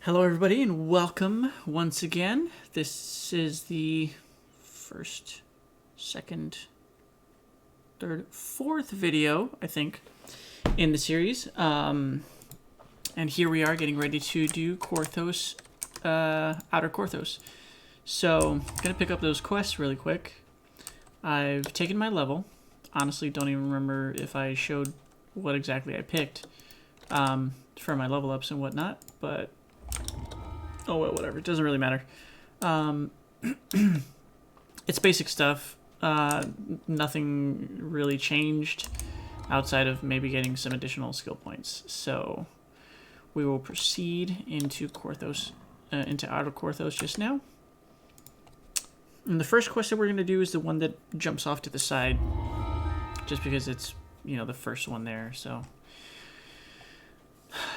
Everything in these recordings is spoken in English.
Hello everybody and welcome once again. This is the first, second, third, fourth video, I think, in the series. And here we are getting ready to do Korthos, Outer Korthos. So, I'm going to pick up those quests really quick. I've taken my level. Honestly, don't even remember if I showed what exactly I picked for my level ups and whatnot, but oh well, whatever, it doesn't really matter. It's basic stuff. Nothing really changed outside of maybe getting some additional skill points. So we will proceed into Korthos, into Outer Korthos just now. And the first quest that we're going to do is the one that jumps off to the side, just because it's, you know, the first one there. So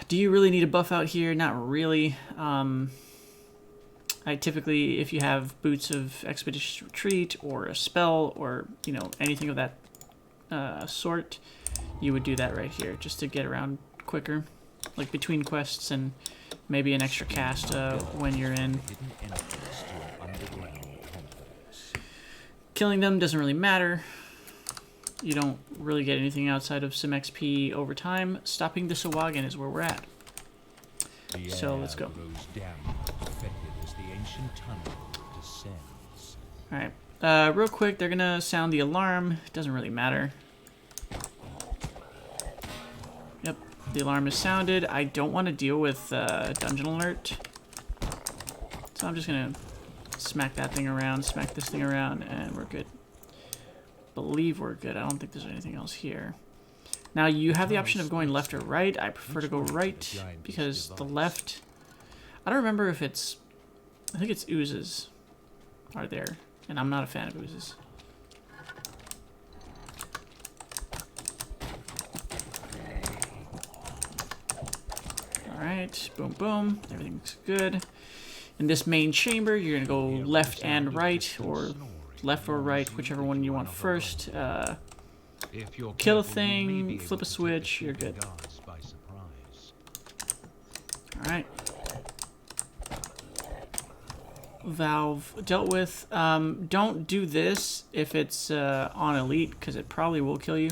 do you really need a buff out here? Not really. I typically, if you have Boots of Expeditious Retreat or a spell or, you know, anything of that sort, you would do that right here just to get around quicker, like between quests and maybe an extra cast when you're in. Killing them doesn't really matter. You don't really get anything outside of some XP over time. Stopping the Sahuagin is where we're at. So let's go. Alright, real quick, they're gonna sound the alarm. It doesn't really matter. Yep, the alarm is sounded. I don't want to deal with dungeon alert, so I'm just gonna smack that thing around, smack this thing around, and we're good. Believe we're good. I don't think there's anything else here. Now you have the option of going left or right. I prefer to go right because the left, I don't remember if it's, I think it's oozes are there, and I'm not a fan of oozes. Alright, boom boom, everything's good. In this main chamber, you're gonna go left and right, or left or right, whichever one you want first. Kill a thing, flip a switch, you're good. Alright. Valve dealt with. Don't do this if it's on elite, because it probably will kill you.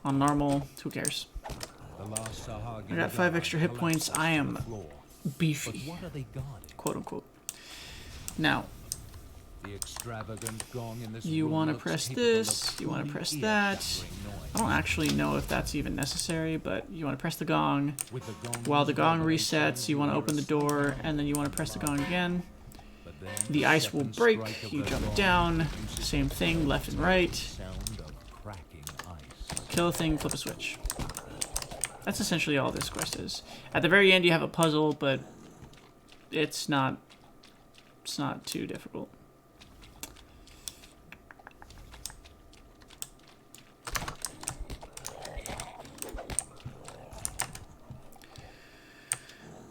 On normal, who cares? I got 5 extra hit points. I am beefy, quote unquote. Now, you want to press this, you want to press that. I don't actually know if that's even necessary, but you want to press the gong. While the gong resets, you want to open the door, and then you want to press the gong again. The ice will break, you jump down, same thing, left and right. Kill a thing, flip a switch. That's essentially all this quest is. At the very end you have a puzzle, but it's not too difficult.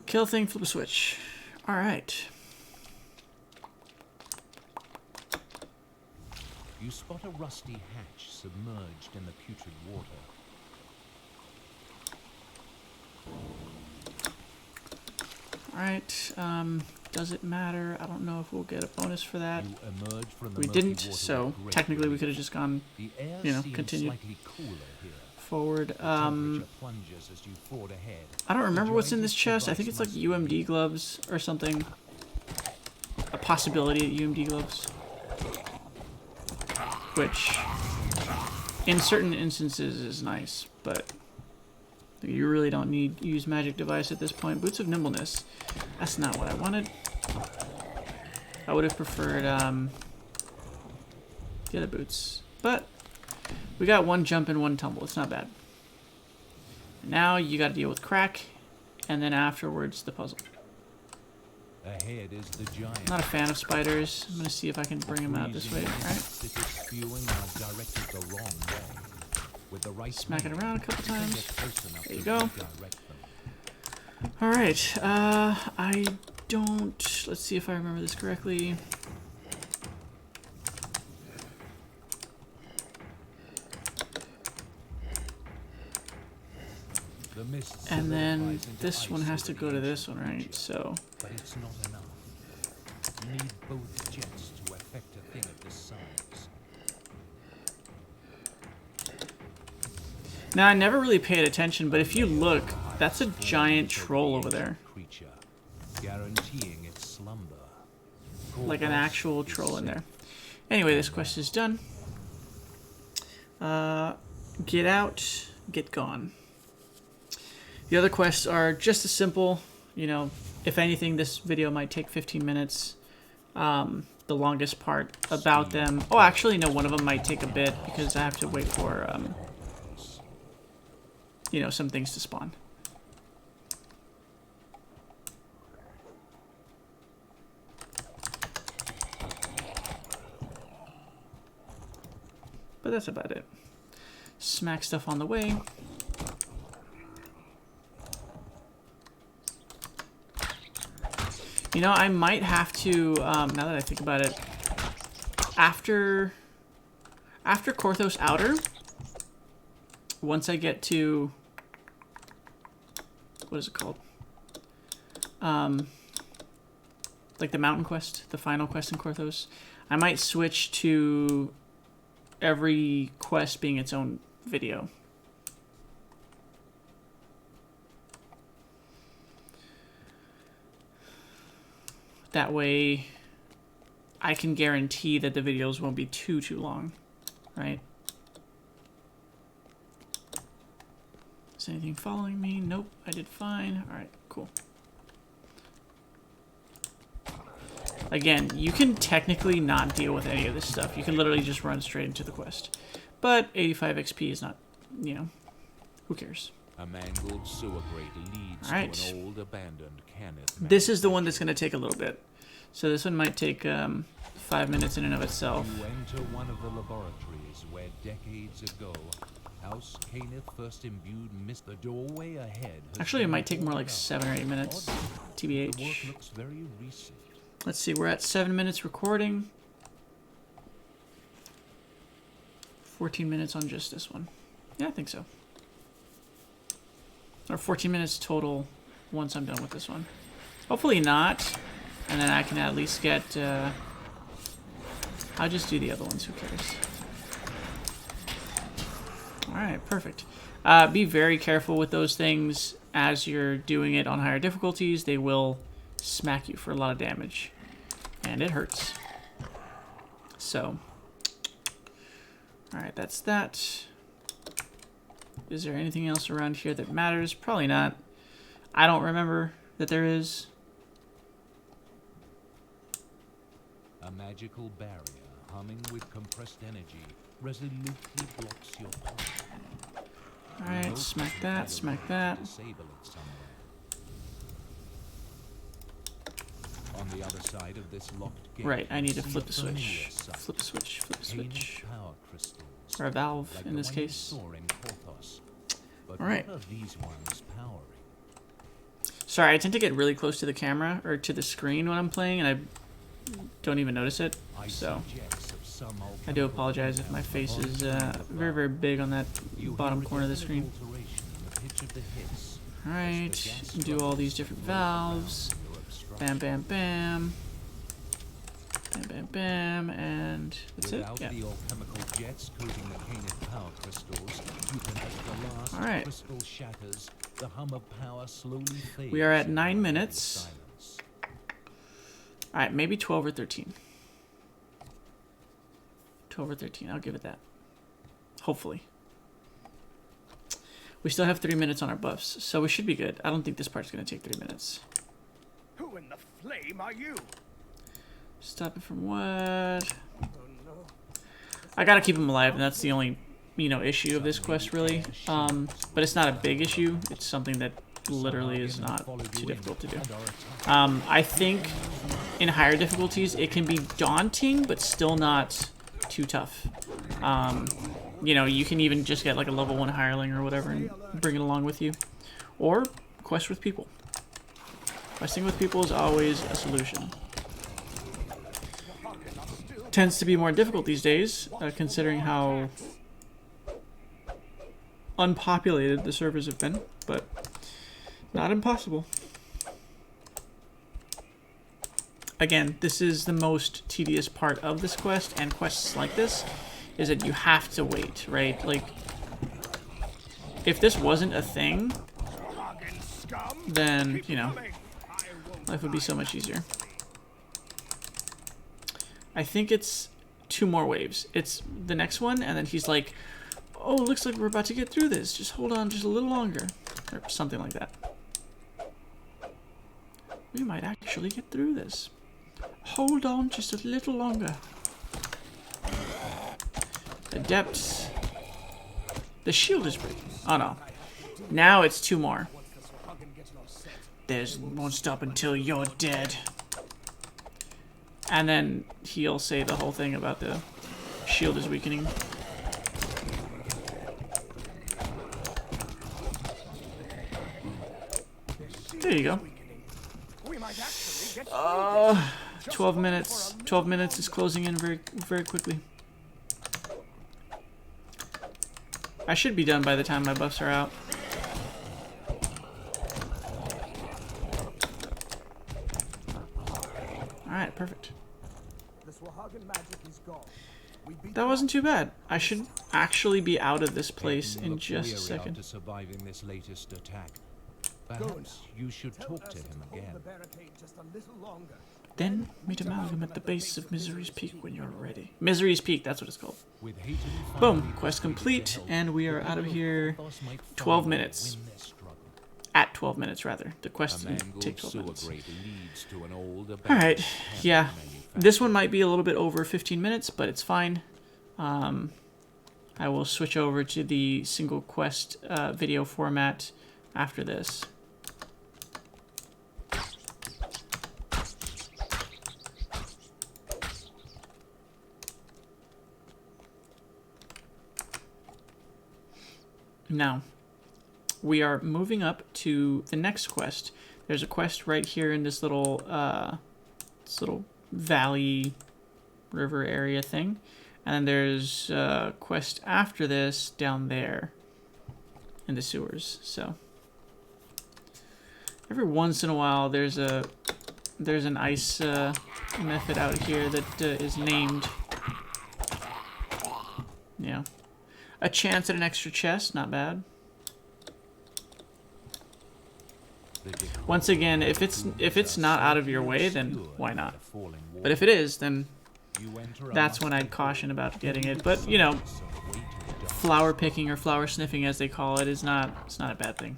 Kill thing, flip a switch. Alright. You spot a rusty hatch submerged in the putrid water. Alright, does it matter? I don't know if we'll get a bonus for that. We didn't, so technically we could have just gone, you know, continued forward. I don't remember what's in this chest. I think it's like UMD gloves or something. A possibility at UMD gloves. Which, in certain instances, is nice, but you really don't need to use magic device at this point. Boots of Nimbleness. That's not what I wanted. I would have preferred the other boots. But we got one jump and one tumble. It's not bad. Now you got to deal with crack, and then afterwards the puzzle. Ahead is the giant. Not a fan of spiders. I'm going to see if I can bring them out this way. Alright. Smack it around a couple times. There you go. Alright. I don't... Let's see if I remember this correctly. The mist And then this one has to go to this one, right? So But it's not enough. Need both jets to affect a thing of this size. now I never really paid attention, but if you look, that's a giant troll over there. Creature, guaranteeing its slumber. Like an actual troll in there. Anyway, this quest is done. Get out, get gone. The other quests are just as simple. You know, if anything, this video might take 15 minutes. The longest part about them. Oh, actually, no, one of them might take a bit because I have to wait for, you know, some things to spawn. But that's about it. Smack stuff on the way. You know, I might have to, now that I think about it, after Korthos Outer, once I get to, what is it called? Like the mountain quest, the final quest in Korthos, I might switch to every quest being its own video. That way, I can guarantee that the videos won't be too long, right? Is anything following me? Nope, I did fine. All right, cool. Again, you can technically not deal with any of this stuff. You can literally just run straight into the quest. But 85 XP is not, you know, who cares? A mangled sewer grate leads All right. to an old abandoned Kenneth. This is the one that's going to take a little bit. So this one might take 5 minutes in and of itself. You enter one of the laboratories where decades ago, House Kenneth first imbued mist. The doorway ahead. Actually, it might take more like 7 or 8 minutes. The work TBH. looks very recent. Let's see, we're at 7 minutes recording. 14 minutes on just this one. Yeah, I think so. Or 14 minutes total once I'm done with this one. Hopefully not. And then I can at least get... I'll just do the other ones, who cares? Alright, perfect. Be very careful with those things as you're doing it on higher difficulties. They will smack you for a lot of damage. And it hurts. So. Alright, that's that. Is there anything else around here that matters? Probably not. I don't remember that there is. A magical barrier humming with compressed energy resolutely blocks your path. Alright, smack that, smack that. Disable it somewhere. On the other side of this locked gate, Right, I need to see flip a the switch. familiar sight. Flip the switch, flip the Painted switch. power crystals, Or a valve, like in the this one you case. saw in Korthos. But Alright. what are these ones powering? Sorry, I tend to get really close to the camera, or to the screen when I'm playing, and I don't even notice it. So, I do apologize if my face is very, very big on that bottom corner of the screen. Alright, do all these different valves. Bam, bam, bam. Bam, bam, bam, and that's it. Without Yeah. the alchemical jets coating the Kenneth power crystals, you can as the last Alright. crystal shatters, the hum of power slowly fades. We are at in 9 the minutes. silence. Alright, maybe 12 or 13. 12 or 13, I'll give it that. Hopefully. We still have 3 minutes on our buffs, so we should be good. I don't think this part's going to take 3 minutes. Who in the flame are you? Stop it from what? I gotta keep him alive, and that's the only, you know, issue of this quest, really. But it's not a big issue. It's something that literally is not too difficult to do. I think in higher difficulties, it can be daunting, but still not too tough. You know, you can even just get like a level 1 hireling or whatever and bring it along with you. Or quest with people. Questing with people is always a solution. Tends to be more difficult these days, considering how unpopulated the servers have been, but Not impossible. Again, this is the most tedious part of this quest, and quests like this, is that you have to wait, right? Like, if this wasn't a thing, then, you know, life would be so much easier. I think it's 2 more waves. It's the next one, and then he's like, oh, looks like we're about to get through this. Just hold on just a little longer. Or something like that. We might actually get through this. Hold on just a little longer. The depths. The shield is breaking. Oh no. Now it's 2 more. There's won't stop until you're dead. And then he'll say the whole thing about the shield is weakening. There you go. 12 minutes. 12 minutes is closing in very, very quickly. I should be done by the time my buffs are out. Alright, perfect. That wasn't too bad. I should actually be out of this place in just a second. After surviving this latest attack. Perhaps you should talk to him again. Then meet Amalgam at the base of Misery's Peak when you're ready. Misery's Peak, that's what it's called. Boom, quest complete, and we are out of here 12 minutes. At 12 minutes, rather. The quest didn't take 12 minutes. Alright, yeah. This one might be a little bit over 15 minutes, but it's fine. I will switch over to the single quest video format after this. Now, we are moving up to the next quest. There's a quest right here in this little valley river area thing. And then there's a quest after this down there in the sewers. So every once in a while there's an ice method out here that is named. Yeah. A chance at an extra chest, not bad. Once again, if it's not out of your way, then why not? But if it is, then that's when I'd caution about getting it. But you know, flower picking or flower sniffing, as they call it, it's not a bad thing.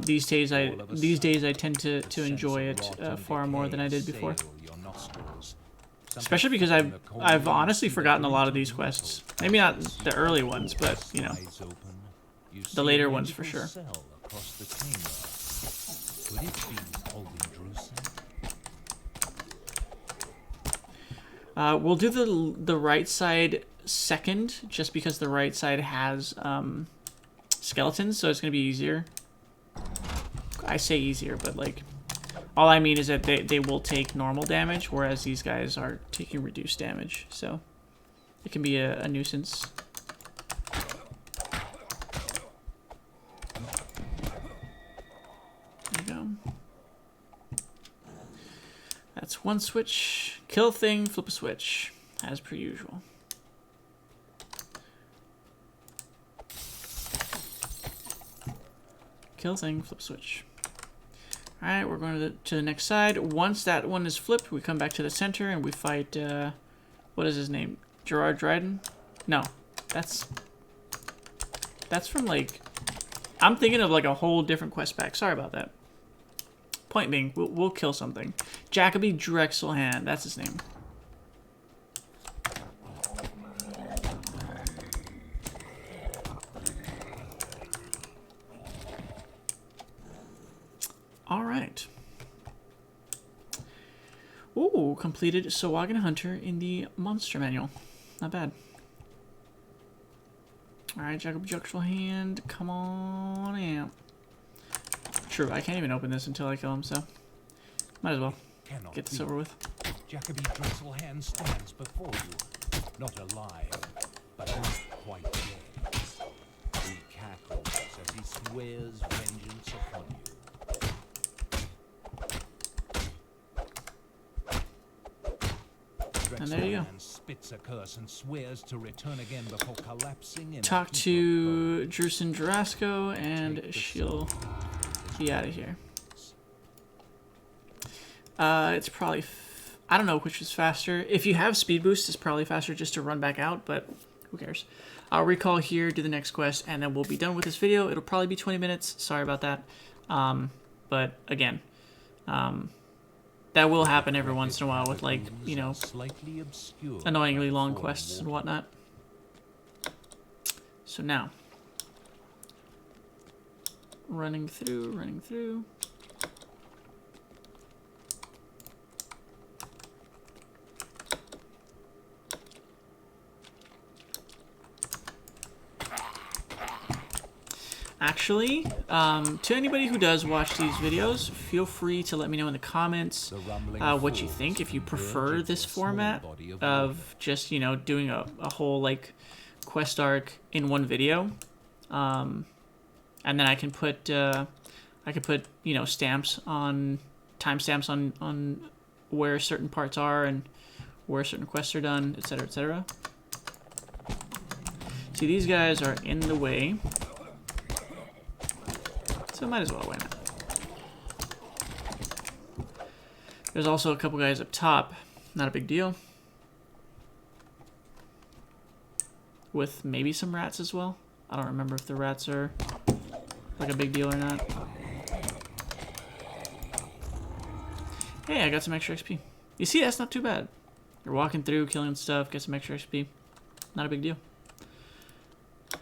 These days I tend to enjoy it far more than I did before. Especially because I've honestly forgotten a lot of these quests. Maybe not the early ones, but you know, the later ones for sure. We'll do the right side second, just because the right side has skeletons, so it's gonna be easier. I say easier, but like, all I mean is that they will take normal damage, whereas these guys are taking reduced damage, so it can be a nuisance. There you go. That's one switch. Kill thing, flip a switch, as per usual. Kill thing, flip switch. Alright, we're going to the next side. Once that one is flipped, we come back to the center and we fight, what is his name? Gerard Dryden? No, that's from like, I'm thinking of like a whole different quest pack. Sorry about that. Point being, we'll kill something. Jacoby Drexelhand, that's his name. Alright. Ooh, completed Sahuagin Hunter in the monster manual. Not bad. Alright, Jacob Drexelhand, come on out. True, I can't even open this until I kill him, so might as well get this over with. Jacoby Drexelhand stands before you, not alive, but not quite dead. He cackles as he swears vengeance upon you. And there you go. Drexelman spits a curse and swears to return again before collapsing in Talk a heap to of Drusen Jarasco, and Take the she'll soul of be his out of here. bones. It's probably... I don't know which is faster. If you have speed boost, it's probably faster just to run back out, but who cares? I'll recall here, do the next quest, and then we'll be done with this video. It'll probably be 20 minutes. Sorry about that. But again, that will happen every once in a while with, like, you know, Slightly obscure annoyingly by long fallen quests and water. whatnot. So now, running through. Actually, to anybody who does watch these videos, feel free to let me know in the comments The rumbling what you falls think. If you converge prefer into this a small format body of of just, you know, doing a whole, like, quest arc in one video. And then I can put, you know, stamps on, timestamps on where certain parts are and where certain quests are done, etc., etc. See, these guys are in the way. So might as well, why not? There's also a couple guys up top. Not a big deal. With maybe some rats as well. I don't remember if the rats are like a big deal or not. Hey, I got some extra XP. You see, that's not too bad. You're walking through, killing stuff, get some extra XP. Not a big deal.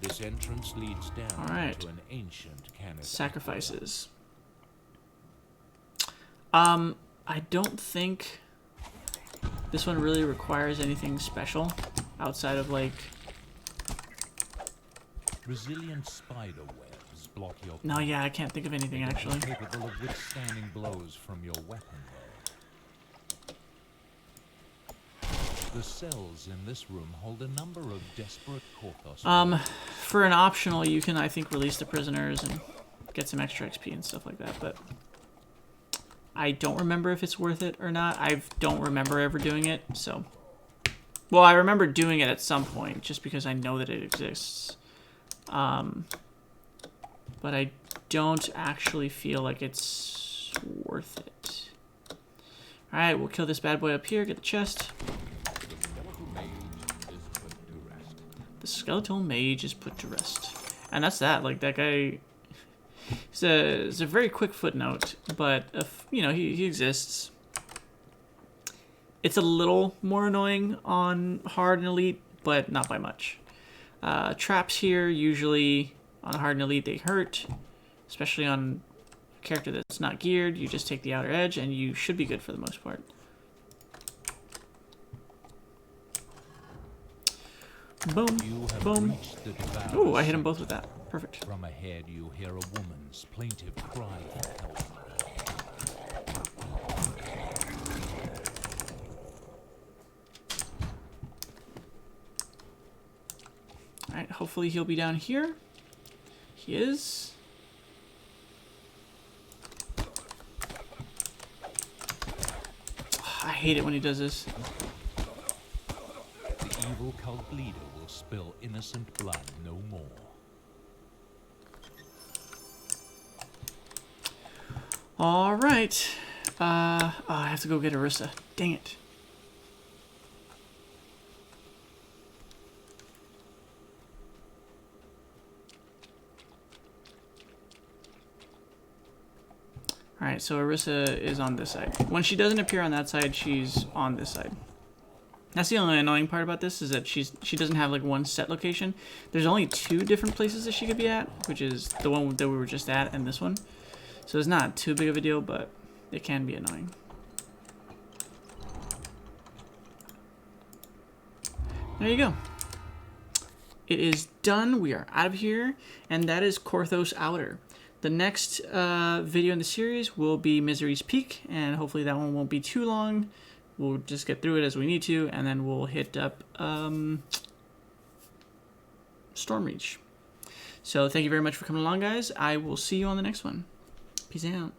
This entrance leads down Alright. to an ancient canopy. Sacrifices. I don't think this one really requires anything special outside of, like... Resilient spider webs block your No, yeah, I can't think of anything, actually. capable of withstanding blows from your weapon bow. The cells in this room hold a number of desperate Korthos. For an optional, you can, I think, release the prisoners and get some extra XP and stuff like that, but I don't remember if it's worth it or not. I don't remember ever doing it, so... Well, I remember doing it at some point, just because I know that it exists. But I don't actually feel like it's worth it. Alright, we'll kill this bad boy up here, get the chest. The skeletal mage is put to rest. And that's that. Like, that guy... It's a very quick footnote, but, if, you know, he exists. It's a little more annoying on hard and elite, but not by much. Traps here, usually on hard and elite, they hurt. Especially on a character that's not geared. You just take the outer edge, and you should be good for the most part. Boom, boom. Ooh, I hit them both with that. Perfect. From ahead, you hear a woman's plaintive cry for help. Alright, hopefully he'll be down here. He is. I hate it when he does this. The evil cult leader will spill innocent blood no more. Alright. I have to go get Orisa. Dang it. Alright, so Orisa is on this side. When she doesn't appear on that side, she's on this side. That's the only annoying part about this, is that she doesn't have like one set location. There's only 2 different places that she could be at, which is the one that we were just at and this one. So it's not too big of a deal, but it can be annoying. There you go. It is done. We are out of here, and that is Korthos Outer. The next video in the series will be Misery's Peak, and hopefully that one won't be too long. We'll just get through it as we need to, and then we'll hit up Stormreach. So thank you very much for coming along, guys. I will see you on the next one. Peace out.